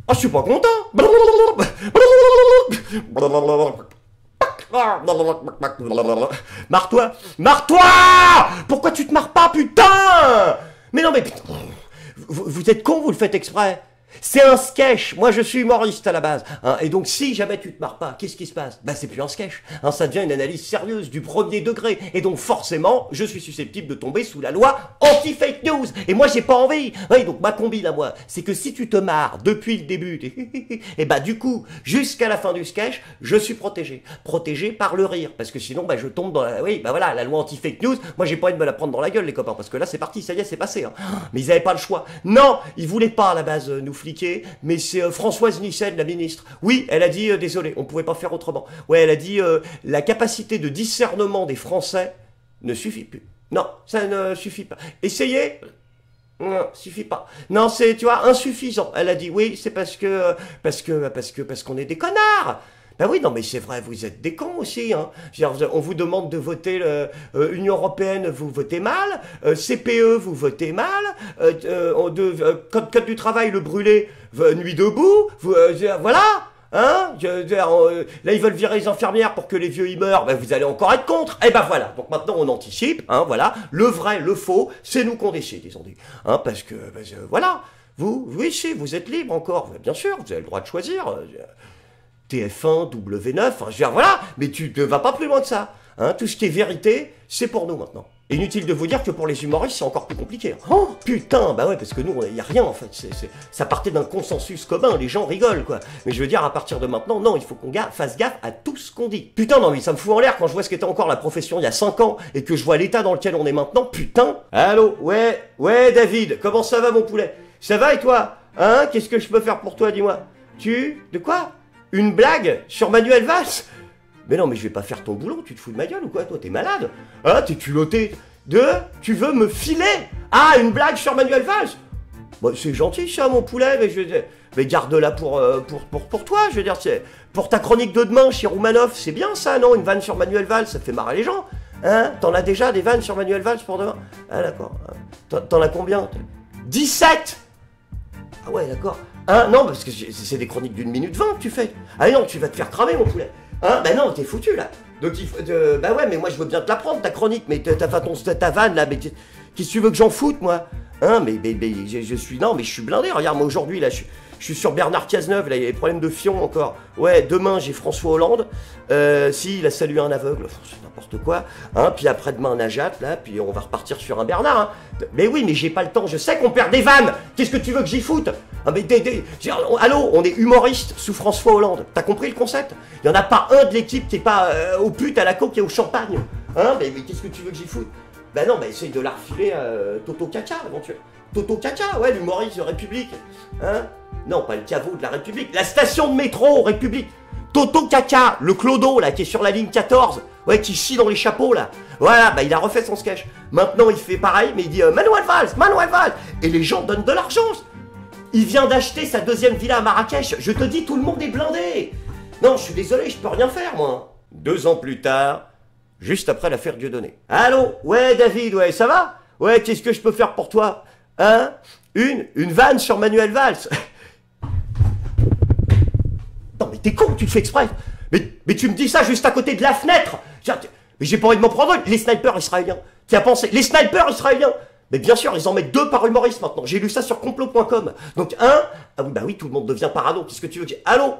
Ah, je suis pas content. Marre-toi. Marre-toi. Pourquoi tu te marres pas, putain? Mais non, mais putain. Vous êtes con, vous le faites exprès. C'est un sketch. Moi, je suis humoriste à la base. Hein. Et donc, si jamais tu te marres pas, qu'est-ce qui se passe? Bah, c'est plus un sketch. Hein, ça devient une analyse sérieuse du premier degré. Et donc, forcément, je suis susceptible de tomber sous la loi anti-fake news. Et moi, j'ai pas envie. Oui, donc, ma combi, là, moi, c'est que si tu te marres depuis le début, et bah, du coup, jusqu'à la fin du sketch, je suis protégé. Protégé par le rire. Parce que sinon, bah, je tombe dans la... Oui, bah voilà, la loi anti-fake news. Moi, j'ai pas envie de me la prendre dans la gueule, les copains. Parce que là, c'est parti. Ça y est, c'est passé. Hein. Mais ils avaient pas le choix. Non, ils voulaient pas, à la base, nous fliquer, mais c'est Françoise Nyssen, la ministre. Oui, elle a dit, désolé, on pouvait pas faire autrement. Ouais, elle a dit, la capacité de discernement des Français ne suffit plus. Non, ça ne suffit pas. Essayez. Non, suffit pas. Non, c'est, tu vois, insuffisant. Elle a dit, oui, c'est parce qu'on est des connards. Ben oui, non, mais c'est vrai, vous êtes des cons aussi. Hein. On vous demande de voter Union Européenne, vous votez mal. CPE, vous votez mal. Code du travail, le brûlé, nuit debout. Voilà. Hein là, ils veulent virer les infirmières pour que les vieux y meurent. Ben, vous allez encore être contre. Et ben voilà. Donc maintenant, on anticipe. Hein, voilà. Le vrai, le faux, c'est nous qu'on décide, ils ont dit. Hein, parce que, voilà. Oui, si, vous êtes libre encore. Bien sûr, vous avez le droit de choisir. TF1, W9, enfin, je veux dire, voilà, mais tu ne vas pas plus loin que ça. Hein, tout ce qui est vérité, c'est pour nous maintenant. Inutile de vous dire que pour les humoristes, c'est encore plus compliqué. Hein. Oh, putain, bah ouais, parce que nous, il n'y a rien en fait. Ça partait d'un consensus commun, les gens rigolent quoi. Mais je veux dire, à partir de maintenant, non, il faut qu'on fasse gaffe à tout ce qu'on dit. Putain, non, mais ça me fout en l'air quand je vois ce qu'était encore la profession il y a 5 ans et que je vois l'état dans lequel on est maintenant. Putain. Allô, ouais, David, comment ça va mon poulet? Ça va et toi? Hein, qu'est-ce que je peux faire pour toi, dis-moi? De quoi? Une blague sur Manuel Valls? Mais non, mais je vais pas faire ton boulot, tu te fous de ma gueule ou quoi? Toi, t'es malade? Hein, t'es culotté? Tu veux me filer? Ah, une blague sur Manuel Valls? Bon, c'est gentil ça, mon poulet, mais garde-la pour toi, je veux dire, pour ta chronique de demain chez Roumanoff, c'est bien ça, non? Une vanne sur Manuel Valls, ça fait marrer les gens. Hein? T'en as déjà des vannes sur Manuel Valls pour demain? Ah, d'accord. T'en as combien? 17! Ah ouais, d'accord. Hein, non, parce que c'est des chroniques d'1 minute 20 que tu fais. Ah non, tu vas te faire cramer, mon poulet. Hein, bah non, t'es foutu, là. Donc, bah ouais, mais moi, je veux bien te la prendre, ta chronique, mais ta vanne, là, mais qu'est-ce que tu veux que j'en foute, moi? Hein, mais je suis... Non, mais je suis blindé, regarde, moi, aujourd'hui, là, je suis sur Bernard Cazeneuve, là, il y a des problèmes de fion encore. Ouais, demain, j'ai François Hollande. Si, il a salué un aveugle, c'est n'importe quoi. Hein, puis après-demain, un Najat, là, puis on va repartir sur un Bernard. Hein. Mais oui, mais j'ai pas le temps, je sais qu'on perd des vannes. Qu'est-ce que tu veux que j'y foute? Ah, mais allô, on est humoriste sous François Hollande. T'as compris le concept? Il y en a pas un de l'équipe qui est pas aux putes, à la coke et au champagne. Hein, mais qu'est-ce que tu veux que j'y foute? Bah non, bah essaye de la refiler Toto Caca, éventuellement. Toto Caca, ouais, l'humoriste de République. Hein? Non, pas le caveau de la République, la station de métro République. Toto Caca, le clodo, là, qui est sur la ligne 14, ouais, qui chie dans les chapeaux, là. Voilà, bah il a refait son sketch. Maintenant, il fait pareil, mais il dit Manuel Valls. Et les gens donnent de l'argent. Il vient d'acheter sa 2e villa à Marrakech. Je te dis, tout le monde est blindé. Non, je suis désolé, je peux rien faire, moi. 2 ans plus tard, juste après l'affaire Dieudonné. Allô? Ouais, David, ouais, ça va? Ouais, qu'est-ce que je peux faire pour toi? Hein? Une vanne sur Manuel Valls. Non, mais t'es con, tu le fais exprès. Mais tu me dis ça juste à côté de la fenêtre. Mais j'ai pas envie de m'en prendre. Les snipers israéliens. Qui a pensé? Les snipers israéliens. Mais bien sûr, ils en mettent 2 par humoriste maintenant. J'ai lu ça sur complot.com. Donc, ah oui, bah oui, tout le monde devient parano. Qu'est-ce que tu veux que j'ai? Allô?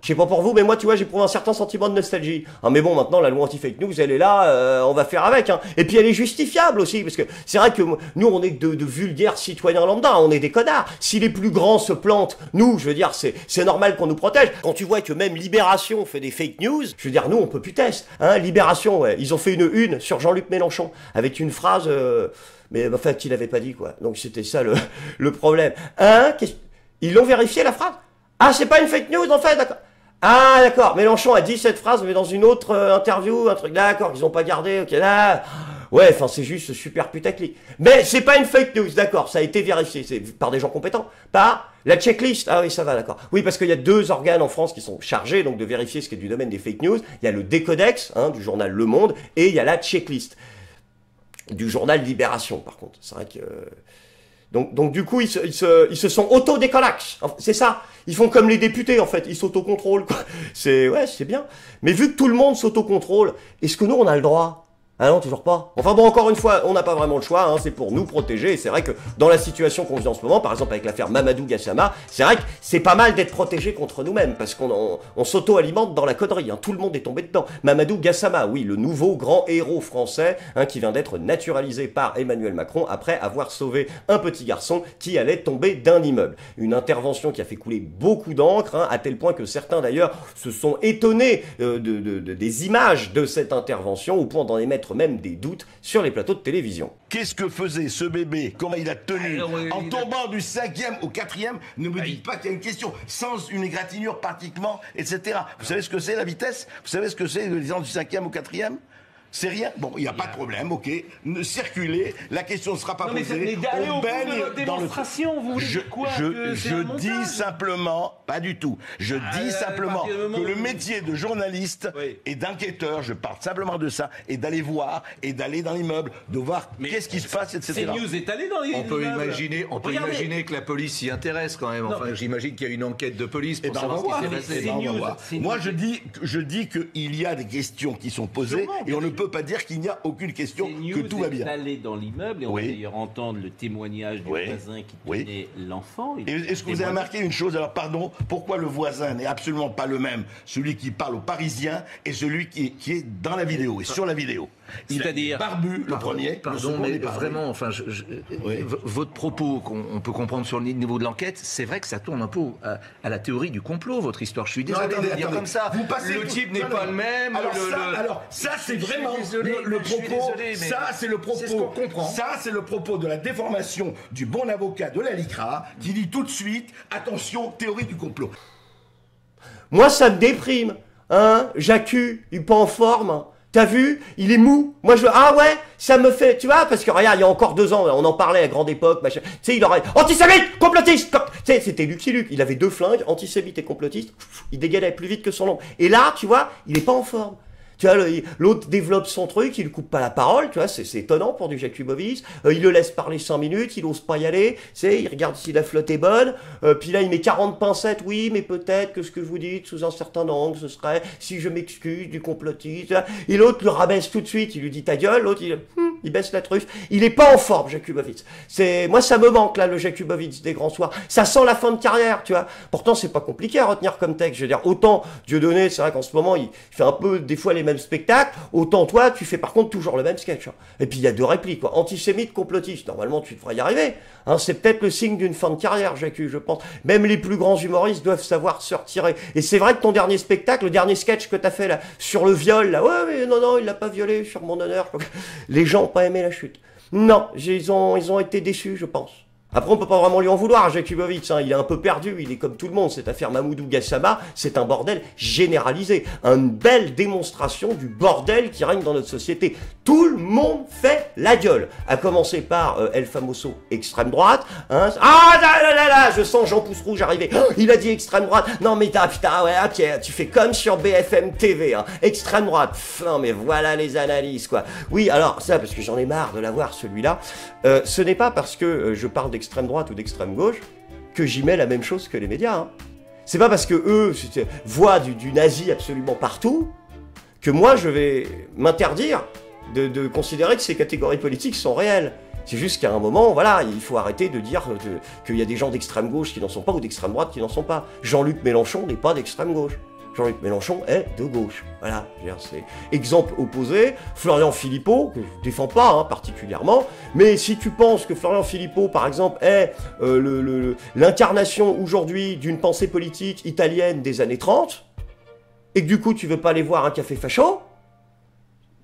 Je sais pas pour vous, mais moi, tu vois, j'éprouve un certain sentiment de nostalgie. Ah, mais bon, maintenant, la loi anti-fake news, elle est là, on va faire avec, hein. Et puis, elle est justifiable aussi, parce que c'est vrai que nous, on est de vulgaires citoyens lambda, on est des connards. Si les plus grands se plantent, nous, je veux dire, c'est normal qu'on nous protège. Quand tu vois que même Libération fait des fake news, je veux dire, nous, on peut plus tester, hein. Libération, ouais, ils ont fait une sur Jean-Luc Mélenchon, avec une phrase, mais en fait, il n'avait pas dit, quoi. Donc, c'était ça, le problème. Hein? Ils l'ont vérifié, la phrase? Ah, c'est pas une fake news en fait, d'accord. Ah, d'accord, Mélenchon a dit cette phrase, mais dans une autre interview, un truc, d'accord, qu'ils ont pas gardé, ok, là. Ouais, enfin, c'est juste super putaclic. Mais c'est pas une fake news, d'accord, ça a été vérifié, c'est par des gens compétents. Par la checklist, ah oui, ça va, d'accord. Oui, parce qu'il y a 2 organes en France qui sont chargés, donc, de vérifier ce qui est du domaine des fake news. Il y a le Décodex, hein, du journal Le Monde, et il y a la checklist du journal Libération, par contre. C'est vrai que... Donc du coup, ils se sont auto-décollax. C'est ça. Ils font comme les députés, en fait. Ils s'autocontrôlent, quoi. Ouais, c'est bien. Mais vu que tout le monde s'autocontrôle, est-ce que nous, on a le droit? Ah non, toujours pas. Enfin bon, encore une fois, on n'a pas vraiment le choix, hein, c'est pour nous protéger, et c'est vrai que dans la situation qu'on vit en ce moment, par exemple avec l'affaire Mamadou Gassama, c'est vrai que c'est pas mal d'être protégé contre nous-mêmes, parce qu'on s'auto-alimente dans la connerie, hein, tout le monde est tombé dedans. Mamadou Gassama, oui, le nouveau grand héros français, hein, qui vient d'être naturalisé par Emmanuel Macron après avoir sauvé un petit garçon qui allait tomber d'un immeuble. Une intervention qui a fait couler beaucoup d'encre, hein, à tel point que certains d'ailleurs se sont étonnés des images de cette intervention, au point d'en émettre même des doutes sur les plateaux de télévision. Qu'est-ce que faisait ce bébé? Comment il a tenu en tombant du 5e au 4e? Ne me dites pas qu'il y a une question sans une égratignure pratiquement, etc. Vous savez ce que c'est la vitesse? Vous savez ce que c'est le du 5e au 4e? C'est rien. Bon, il n'y a pas de problème, ok. Circulez, la question ne sera pas posée. Mais d'aller au bout de votre démonstration, vous voulez dire quoi? Je dis simplement, pas du tout, je dis simplement que le métier de journaliste et d'enquêteur, je parle simplement de ça, et d'aller voir, et d'aller dans l'immeuble, de voir qu'est-ce qui se passe, etc. CNews est allé dans l'immeuble. On peut imaginer que la police s'y intéresse quand même. Enfin, j'imagine qu'il y a une enquête de police pour savoir ce qui s'est passé. Moi, je dis qu'il y a des questions qui sont posées, et on ne peut pas dire qu'il n'y a aucune question, que tout va bien. Est allé dans l'immeuble et on va d'ailleurs entendre le témoignage du voisin qui tenait l'enfant. Est-ce que vous avez remarqué une chose? Alors pardon, pourquoi le voisin n'est absolument pas le même, celui qui parle aux Parisiens et celui qui est dans la vidéo et sur la vidéo? C'est-à-dire barbu, le premier. Pardon, mais vraiment, enfin, votre propos, qu'on peut comprendre sur le niveau de l'enquête, c'est vrai que ça tourne un peu à la théorie du complot, votre histoire. Je suis désolé de dire comme ça. Le type n'est pas le même. Alors ça, c'est vraiment le propos. Ça, c'est le propos. C'est ce qu'on comprend. Ça, c'est le propos de la déformation du bon avocat de la LICRA qui dit tout de suite, attention, théorie du complot. Moi, ça me déprime. Hein, Jacu, il est pas en forme. T'as vu? Il est mou. Moi, ah ouais, ça me fait, tu vois, parce que regarde, il y a encore 2 ans, on en parlait à grande époque, machin. Tu sais, il aurait, antisémite, complotiste! Tu sais, c'était Lucky Luke. Il avait 2 flingues, antisémite et complotiste. Il dégainait plus vite que son ombre. Et là, tu vois, il est pas en forme. Tu vois, l'autre développe son truc, il ne coupe pas la parole, tu vois, c'est étonnant pour du Jakubovic. Il le laisse parler 5 minutes, il n'ose pas y aller, tu sais, il regarde si la flotte est bonne, puis là il met 40 pincettes, oui, mais peut-être que ce que vous dites sous un certain angle, ce serait, si je m'excuse, du complotiste, et l'autre le rabaisse tout de suite, il lui dit ta gueule, l'autre il baisse la truffe, il est pas en forme, Jakubovic. Moi ça me manque là, le Jakubovic des grands soirs, ça sent la fin de carrière, tu vois. Pourtant c'est pas compliqué à retenir comme texte, je veux dire, autant Dieudonné, c'est vrai qu'en ce moment il fait un peu des fois les mêmes spectacles, autant toi tu fais par contre toujours le même sketch. Hein. Et puis il y a 2 répliques, quoi. Antisémite, complotiste, normalement tu devrais y arriver. Hein, c'est peut-être le signe d'une fin de carrière, Jacu, je pense. Même les plus grands humoristes doivent savoir se retirer. Et c'est vrai que ton dernier spectacle, le dernier sketch que t'as fait là, sur le viol, là, ouais mais non, il l'a pas violé, sur mon honneur. Les gens ont pas aimé la chute. Non, ils ont été déçus, je pense. Après, on peut pas vraiment lui en vouloir, Jakubovic, hein, il est un peu perdu, il est comme tout le monde, cette affaire Mamadou Gassama, c'est un bordel généralisé, une belle démonstration du bordel qui règne dans notre société. Tout le monde fait la gueule, à commencer par El Famoso, extrême droite, hein, ah là, je sens Jean Pousse-Rouge arriver, oh, il a dit extrême droite, non mais putain, ouais, ok, tu fais comme sur BFM TV, hein, extrême droite, non mais voilà les analyses, quoi. Oui, alors, ça, parce que j'en ai marre de l'avoir, celui-là, ce n'est pas parce que je parle d'extrême droite ou d'extrême gauche que j'y mets la même chose que les médias. Hein. C'est pas parce que eux voient du nazi absolument partout que moi je vais m'interdire de considérer que ces catégories politiques sont réelles. C'est juste qu'à un moment, voilà, il faut arrêter de dire qu'il y a des gens d'extrême gauche qui n'en sont pas ou d'extrême droite qui n'en sont pas. Jean-Luc Mélenchon n'est pas d'extrême gauche. Jean-Luc Mélenchon est de gauche. Voilà, c'est exemple opposé. Florian Philippot, que je ne défends pas hein, particulièrement, mais si tu penses que Florian Philippot, par exemple, est l'incarnation aujourd'hui d'une pensée politique italienne des années 30, et que du coup tu veux pas aller voir un café facho,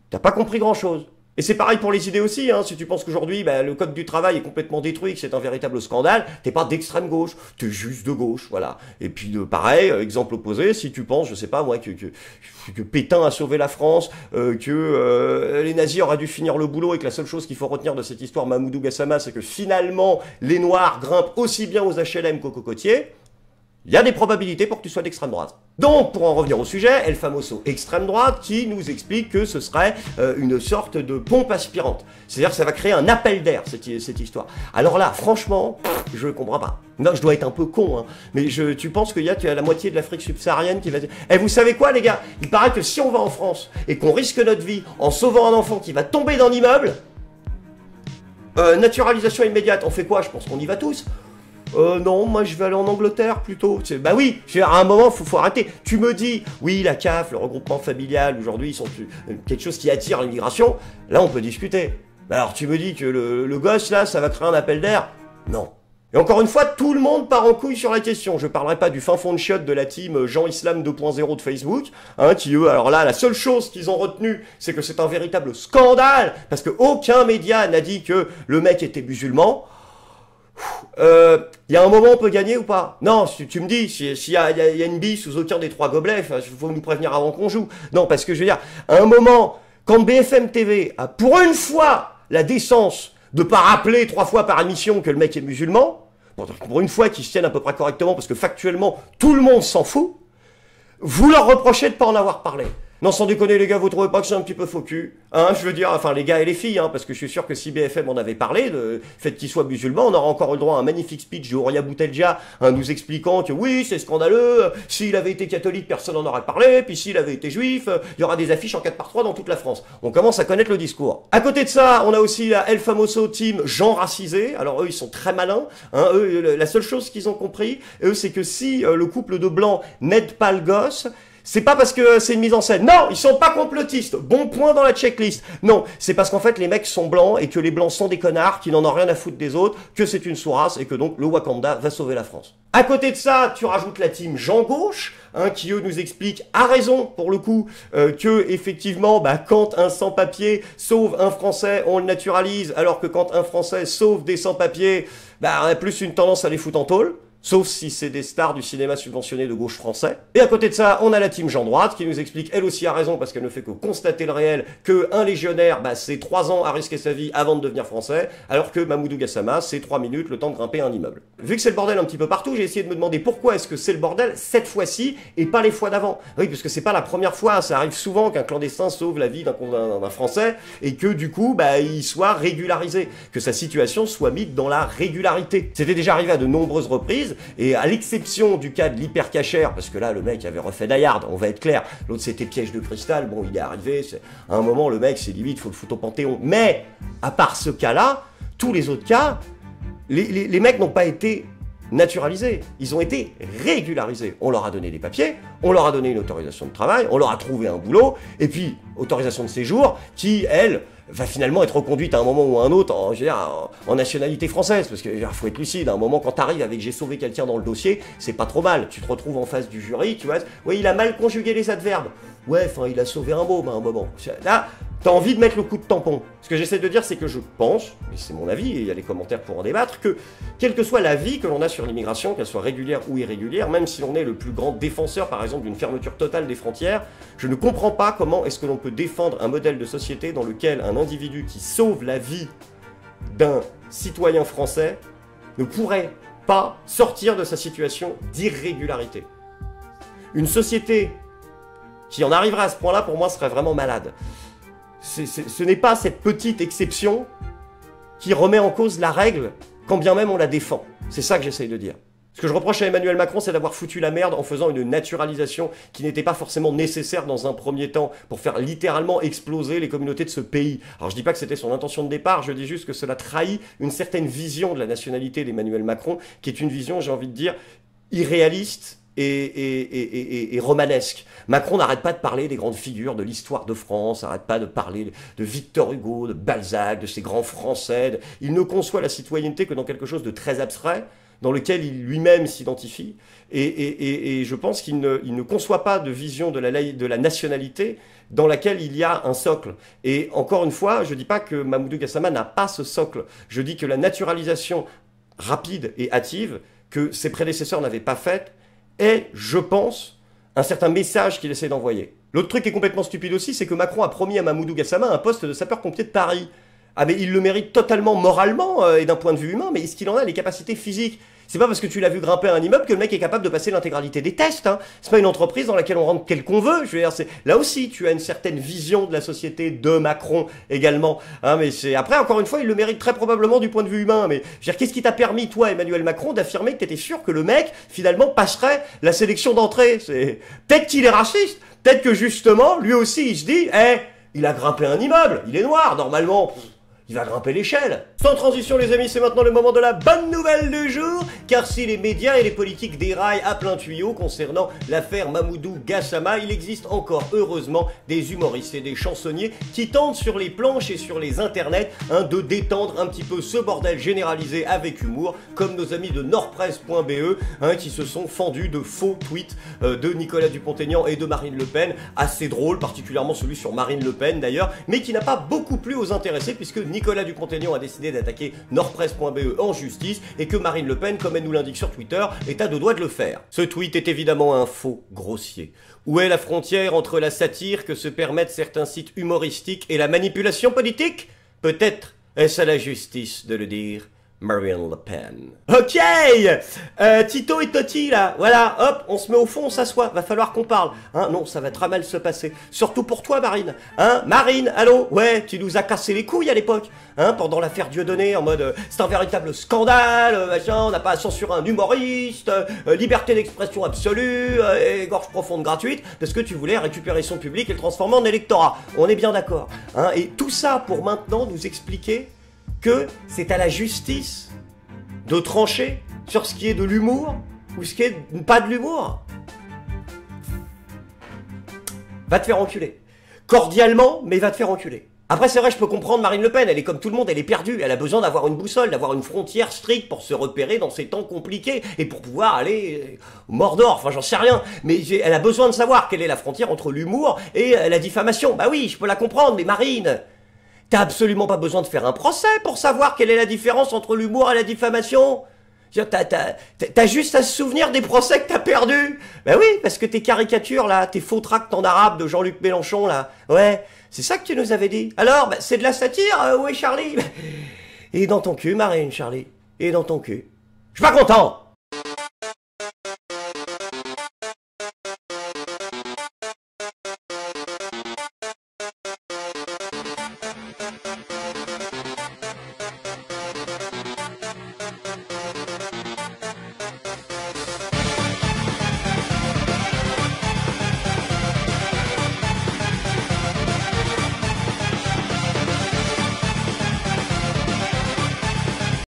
t'as pas compris grand-chose. Et c'est pareil pour les idées aussi, hein. Si tu penses qu'aujourd'hui le code du travail est complètement détruit, que c'est un véritable scandale, t'es pas d'extrême gauche, t'es juste de gauche, voilà. Et puis pareil, exemple opposé, si tu penses, je sais pas moi, que Pétain a sauvé la France, que les nazis auraient dû finir le boulot et que la seule chose qu'il faut retenir de cette histoire Mamadou Gassama, c'est que finalement les Noirs grimpent aussi bien aux HLM qu'aux cocotiers, il y a des probabilités pour que tu sois d'extrême droite. Donc, pour en revenir au sujet, El Famoso extrême droite qui nous explique que ce serait une sorte de pompe aspirante. C'est-à-dire que ça va créer un appel d'air, cette histoire. Alors là, franchement, je ne comprends pas. Non, je dois être un peu con, hein, mais tu penses qu'il y a la moitié de l'Afrique subsaharienne qui va dire « Eh, vous savez quoi, les gars? Il paraît que si on va en France et qu'on risque notre vie en sauvant un enfant qui va tomber dans l'immeuble, naturalisation immédiate, on fait quoi? Je pense qu'on y va tous. Non, moi je vais aller en Angleterre plutôt. Bah oui, à un moment, faut arrêter. Tu me dis, oui, la CAF, le regroupement familial, aujourd'hui, ils sont quelque chose qui attire l'immigration. Là, on peut discuter. Alors, tu me dis que le gosse, là, ça va créer un appel d'air? Non. Et encore une fois, tout le monde part en couille sur la question. Je parlerai pas du fin fond de chiotte de la team Jean Islam 2.0 de Facebook, hein, qui eux, alors là, la seule chose qu'ils ont retenue, c'est que c'est un véritable scandale, parce que aucun média n'a dit que le mec était musulman. Il y a un moment on peut gagner ou pas? Non, tu me dis, s'il y a une bille sous aucun des 3 gobelets, il faut nous prévenir avant qu'on joue. Non, parce que je veux dire, à un moment, quand BFM TV a pour une fois la décence de pas rappeler 3 fois par émission que le mec est musulman, pour une fois qu'ils se tiennent à peu près correctement, parce que factuellement, tout le monde s'en fout, vous leur reprochez de pas en avoir parlé. Non, sans déconner, les gars, vous trouvez pas que c'est un petit peu faux cul? Hein, je veux dire, enfin, les gars et les filles, hein, parce que je suis sûr que si BFM en avait parlé, le fait qu'il soit musulman, on aurait encore eu le droit à un magnifique speech de Ouria Boutelja, hein, nous expliquant que oui, c'est scandaleux, s'il avait été catholique, personne n'en aurait parlé, puis s'il avait été juif, il y aura des affiches en 4x3 dans toute la France. On commence à connaître le discours. À côté de ça, on a aussi la El Famoso team Jean racisé. Alors eux, ils sont très malins, hein, eux, la seule chose qu'ils ont compris, eux, c'est que si le couple de blancs n'aide pas le gosse, c'est pas parce que c'est une mise en scène. Non, ils sont pas complotistes. Bon point dans la checklist. Non, c'est parce qu'en fait, les mecs sont blancs et que les blancs sont des connards qui n'en ont rien à foutre des autres, que c'est une sous-race et que donc le Wakanda va sauver la France. À côté de ça, tu rajoutes la team Jean Gauche, hein, qui eux nous explique, à raison pour le coup, que effectivement, bah, quand un sans-papier sauve un Français, on le naturalise, alors que quand un Français sauve des sans-papiers, bah, on a plus une tendance à les foutre en tôle. Sauf si c'est des stars du cinéma subventionné de gauche français. Et à côté de ça, on a la team Jean Droite qui nous explique, elle aussi a raison, parce qu'elle ne fait que constater le réel, qu'un légionnaire, bah, c'est 3 ans à risquer sa vie avant de devenir français, alors que Mamoudou Gassama, c'est 3 minutes le temps de grimper un immeuble. Vu que c'est le bordel un petit peu partout, j'ai essayé de me demander pourquoi est-ce que c'est le bordel cette fois-ci et pas les fois d'avant. Oui, parce que c'est pas la première fois, ça arrive souvent qu'un clandestin sauve la vie d'un Français et que du coup, bah, il soit régularisé, que sa situation soit mise dans la régularité. C'était déjà arrivé à de nombreuses reprises. Et à l'exception du cas de l'hypercachère, parce que là, le mec avait refait Die Hard, on va être clair, l'autre c'était Piège de cristal, bon, il est arrivé, à un moment, le mec, c'est limite, faut le foutre au Panthéon. Mais, à part ce cas-là, tous les autres cas, les mecs n'ont pas été naturalisés, ils ont été régularisés. On leur a donné des papiers, on leur a donné une autorisation de travail, on leur a trouvé un boulot, et puis, autorisation de séjour, qui, elle, va finalement être reconduite à un moment ou à un autre en nationalité française, parce qu'il faut être lucide, à un moment quand t'arrives avec j'ai sauvé quelqu'un dans le dossier, c'est pas trop mal, tu te retrouves en face du jury, tu vois, ouais il a mal conjugué les adverbes, ouais enfin il a sauvé un môme à un moment, là t'as envie de mettre le coup de tampon. Ce que j'essaie de dire c'est que je pense, et c'est mon avis, et il y a les commentaires pour en débattre, que quelle que soit l'avis que l'on a sur l'immigration, qu'elle soit régulière ou irrégulière, même si l'on est le plus grand défenseur par exemple d'une fermeture totale des frontières, je ne comprends pas comment est-ce que l'on peut défendre un modèle de société dans lequel un individu qui sauve la vie d'un citoyen français ne pourrait pas sortir de sa situation d'irrégularité. Une société qui en arriverait à ce point-là, pour moi, serait vraiment malade. Ce n'est pas cette petite exception qui remet en cause la règle, quand bien même on la défend. C'est ça que j'essaye de dire. Ce que je reproche à Emmanuel Macron, c'est d'avoir foutu la merde en faisant une naturalisation qui n'était pas forcément nécessaire dans un premier temps pour faire littéralement exploser les communautés de ce pays. Alors je dis pas que c'était son intention de départ, je dis juste que cela trahit une certaine vision de la nationalité d'Emmanuel Macron, qui est une vision, j'ai envie de dire, irréaliste et romanesque. Macron n'arrête pas de parler des grandes figures de l'histoire de France, n'arrête pas de parler de Victor Hugo, de Balzac, de ces grands Français. Il ne conçoit la citoyenneté que dans quelque chose de très abstrait, dans lequel il lui-même s'identifie. Et je pense qu'il ne conçoit pas de vision de la nationalité dans laquelle il y a un socle. Et encore une fois, je ne dis pas que Mamoudou Gassama n'a pas ce socle. Je dis que la naturalisation rapide et hâtive que ses prédécesseurs n'avaient pas faite est, je pense, un certain message qu'il essaie d'envoyer. L'autre truc qui est complètement stupide aussi, c'est que Macron a promis à Mamoudou Gassama un poste de sapeur-pompier de Paris. Ah mais il le mérite totalement moralement et d'un point de vue humain, mais est-ce qu'il en a les capacités physiques? C'est pas parce que tu l'as vu grimper à un immeuble que le mec est capable de passer l'intégralité des tests. Hein. C'est pas une entreprise dans laquelle on rentre quel qu'on veut. Je veux dire, là aussi, tu as une certaine vision de la société de Macron également. Hein, mais après, encore une fois, il le mérite très probablement du point de vue humain. Mais je veux dire, qu'est-ce qui t'a permis, toi, Emmanuel Macron, d'affirmer que t'étais sûr que le mec, finalement, passerait la sélection d'entrée? Peut-être qu'il est raciste. Peut-être que justement, lui aussi, il se dit, il a grimpé un immeuble. Il est noir, normalement. Il va grimper l'échelle. Sans transition les amis, c'est maintenant le moment de la bonne nouvelle du jour, car si les médias et les politiques déraillent à plein tuyau concernant l'affaire Mamoudou Gassama, il existe encore heureusement des humoristes et des chansonniers qui tentent sur les planches et sur les internets de détendre un petit peu ce bordel généralisé avec humour, comme nos amis de nordpresse.be qui se sont fendus de faux tweets de Nicolas Dupont-Aignan et de Marine Le Pen, assez drôle, particulièrement celui sur Marine Le Pen d'ailleurs, mais qui n'a pas beaucoup plu aux intéressés puisque Nicolas Dupont-Aignan a décidé d'attaquer nordpresse.be en justice et que Marine Le Pen, comme elle nous l'indique sur Twitter, est à deux doigts de le faire. Ce tweet est évidemment un faux grossier. Où est la frontière entre la satire que se permettent certains sites humoristiques et la manipulation politique? Peut-être est-ce à la justice de le dire. Marine Le Pen. Ok, Tito et Totti là, voilà, hop, on se met au fond, on s'assoit, va falloir qu'on parle. Non, ça va très mal se passer. Surtout pour toi, Marine. Marine, allô? Ouais, tu nous as cassé les couilles à l'époque, pendant l'affaire Dieudonné, en mode, c'est un véritable scandale, machin, on n'a pas à censurer un humoriste, liberté d'expression absolue, et gorge profonde gratuite, parce que tu voulais récupérer son public et le transformer en électorat. On est bien d'accord. Et tout ça pour maintenant nous expliquer que c'est à la justice de trancher sur ce qui est de l'humour ou ce qui est pas de l'humour. Va te faire enculer. Cordialement, mais va te faire enculer. Après, c'est vrai, je peux comprendre Marine Le Pen, elle est comme tout le monde, elle est perdue, elle a besoin d'avoir une boussole, d'avoir une frontière stricte pour se repérer dans ces temps compliqués et pour pouvoir aller au Mordor, enfin j'en sais rien, mais elle a besoin de savoir quelle est la frontière entre l'humour et la diffamation. Bah oui, je peux la comprendre, mais Marine, t'as absolument pas besoin de faire un procès pour savoir quelle est la différence entre l'humour et la diffamation. T'as juste à se souvenir des procès que t'as perdus. Ben oui, parce que tes caricatures là, tes faux tracts en arabe de Jean-Luc Mélenchon là, ouais, c'est ça que tu nous avais dit. Alors, c'est de la satire, où est Charlie? Et dans ton cul, Marine, Charlie. Et dans ton cul. Je suis pas content.